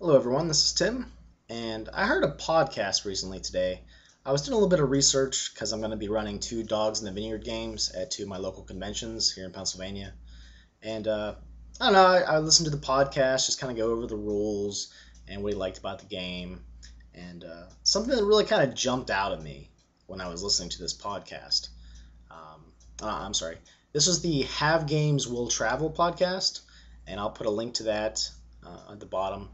Hello, everyone. This is Tim, and I heard a podcast recently today. I was doing a little bit of research because I'm going to be running two Dogs in the Vineyard games at two of my local conventions here in Pennsylvania. And I don't know, I listened to the podcast, just kind of go over the rules and what he liked about the game. And something that really kind of jumped out at me when I was listening to this podcast. I'm sorry. This was the Have Games Will Travel podcast, and I'll put a link to that at the bottom.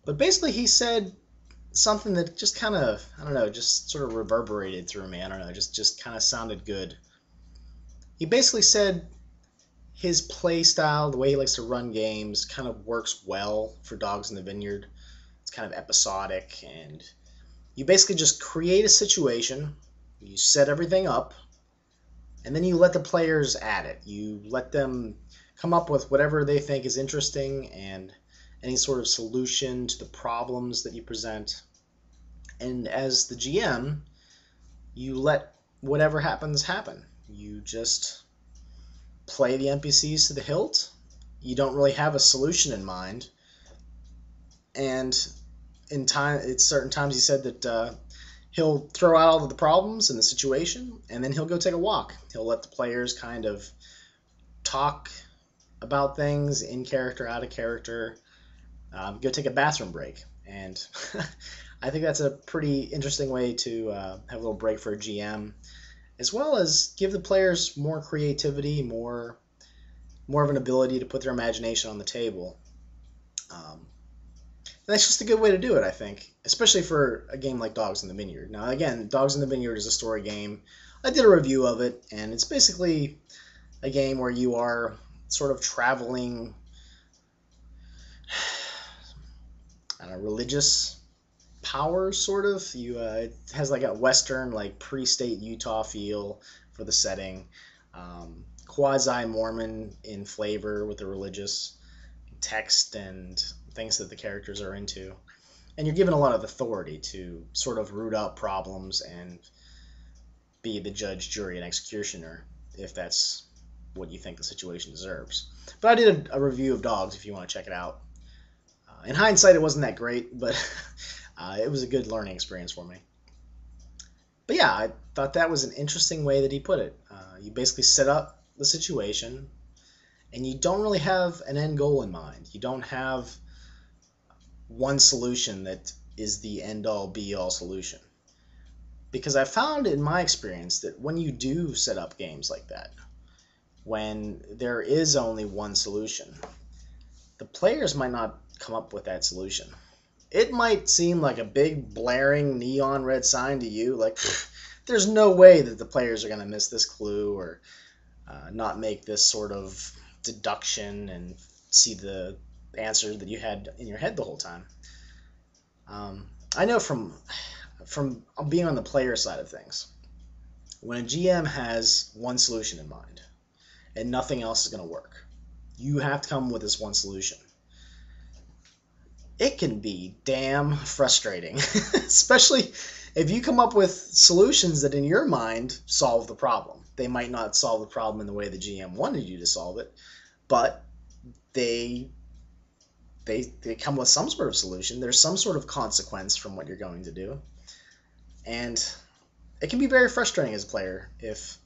But basically, he said something that just kind of, I don't know, just sort of reverberated through me. I don't know, just kind of sounded good. He basically said his play style, the way he likes to run games, kind of works well for Dogs in the Vineyard. It's kind of episodic, and you basically just create a situation, you set everything up, and then you let the players at it. You let them come up with whatever they think is interesting and any sort of solution to the problems that you present. And as the GM, you let whatever happens happen. You just play the NPCs to the hilt. You don't really have a solution in mind. And at certain times he said that he'll throw out all of the problems in the situation, and then he'll go take a walk. He'll let the players kind of talk about things in character, out of character, go take a bathroom break. And I think that's a pretty interesting way to have a little break for a GM, as well as give the players more creativity, more of an ability to put their imagination on the table. And that's just a good way to do it, I think, especially for a game like Dogs in the Vineyard. Now, again, Dogs in the Vineyard is a story game. I did a review of it, and it's basically a game where you are sort of traveling, I don't know, religious powers, sort of. It has like a Western, like pre-state Utah feel for the setting. Quasi-Mormon in flavor with the religious text and things that the characters are into. And you're given a lot of authority to sort of root out problems and be the judge, jury, and executioner if that's what you think the situation deserves. But I did a review of Dogs if you want to check it out. In hindsight, it wasn't that great, but it was a good learning experience for me. But yeah, I thought that was an interesting way that he put it. You basically set up the situation, and you don't really have an end goal in mind. You don't have one solution that is the end-all, be-all solution. Because I found in my experience that when you do set up games like that, when there is only one solution, the players might not come up with that solution. It might seem like a big blaring neon red sign to you, like there's no way that the players are going to miss this clue or not make this sort of deduction and see the answer that you had in your head the whole time. I know from being on the player side of things, when a GM has one solution in mind and nothing else is going to work, you have to come with this one solution. It can be damn frustrating, especially if you come up with solutions that in your mind solve the problem. They might not solve the problem in the way the GM wanted you to solve it, but they come with some sort of solution. There's some sort of consequence from what you're going to do. And it can be very frustrating as a player if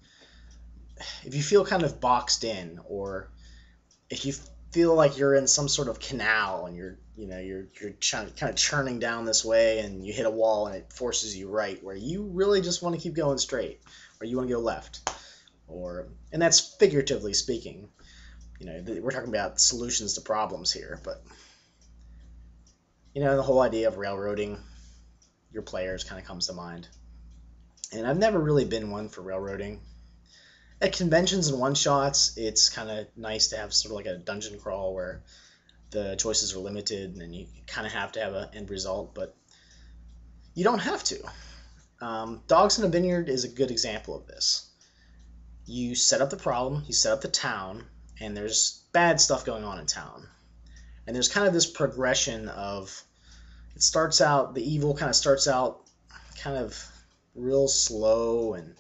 you feel kind of boxed in, or if you feel like you're in some sort of canal and you're kind of churning down this way and you hit a wall and it forces you right where you really just want to keep going straight, or you want to go left, and that's figuratively speaking. We're talking about solutions to problems here, but the whole idea of railroading your players kind of comes to mind. And I've never really been one for railroading. At conventions and one-shots, it's kind of nice to have sort of like a dungeon crawl where the choices are limited and you kind of have to have an end result, but you don't have to. Dogs in a Vineyard is a good example of this. You set up the problem, you set up the town, and there's bad stuff going on in town. And there's kind of this progression of, the evil kind of starts out kind of real slow and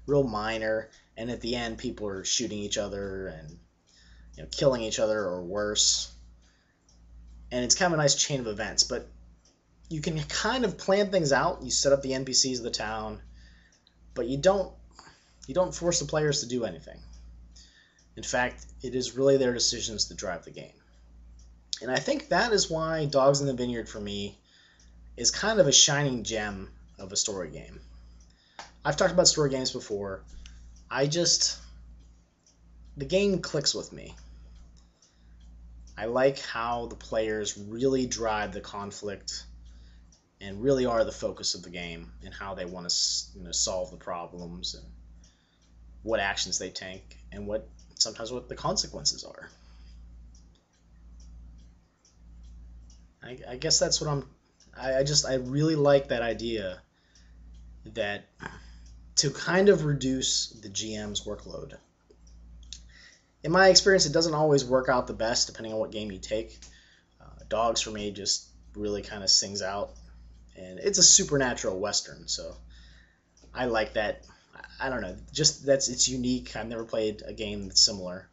real minor, and at the end people are shooting each other and killing each other or worse. and it's kind of a nice chain of events. But you can kind of plan things out. You set up the NPCs of the town, but you don't force the players to do anything. In fact, it is really their decisions that drive the game. And I think that is why Dogs in the Vineyard for me is kind of a shining gem of a story game. I've talked about story games before. The game clicks with me. I like how the players really drive the conflict and really are the focus of the game, and how they want to solve the problems and what actions they take and sometimes what the consequences are. I guess that's what I really like that idea, that to kind of reduce the GM's workload. In my experience, it doesn't always work out the best depending on what game you take. Dogs for me just really kind of sings out, and it's a supernatural Western, so I like that. I don't know, just it's unique. I've never played a game that's similar.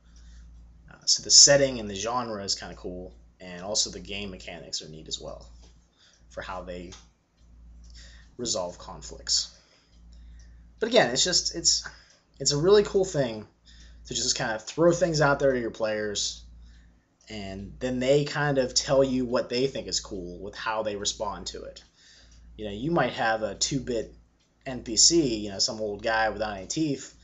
So the setting and the genre is kind of cool, and also the game mechanics are neat as well for how they resolve conflicts. But again, it's a really cool thing to just kind of throw things out there to your players, and then they kind of tell you what they think is cool with how they respond to it. You might have a 2-bit NPC, some old guy without any teeth.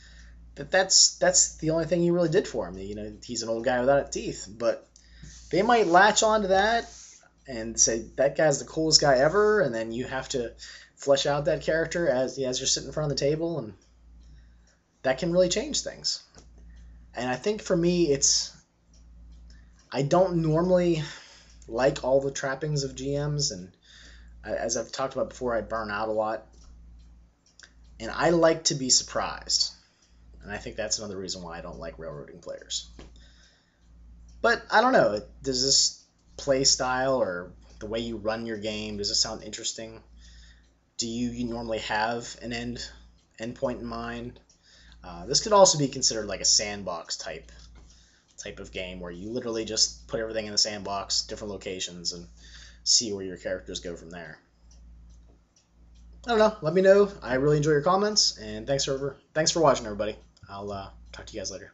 That's the only thing you really did for him. He's an old guy without any teeth, but they might latch onto that and say that guy's the coolest guy ever, and then you have to flesh out that character as you're sitting in front of the table, and that can really change things. And I think for me, I don't normally like all the trappings of GMs, and as I've talked about before, I burn out a lot. And I like to be surprised. And I think that's another reason why I don't like railroading players. But I don't know, does this play style or the way you run your game, does it sound interesting? Do you normally have an end point in mind? This could also be considered like a sandbox type of game where you literally just put everything in the sandbox, different locations, and see where your characters go from there. I don't know. Let me know. I really enjoy your comments, and thanks for watching, everybody. I'll talk to you guys later.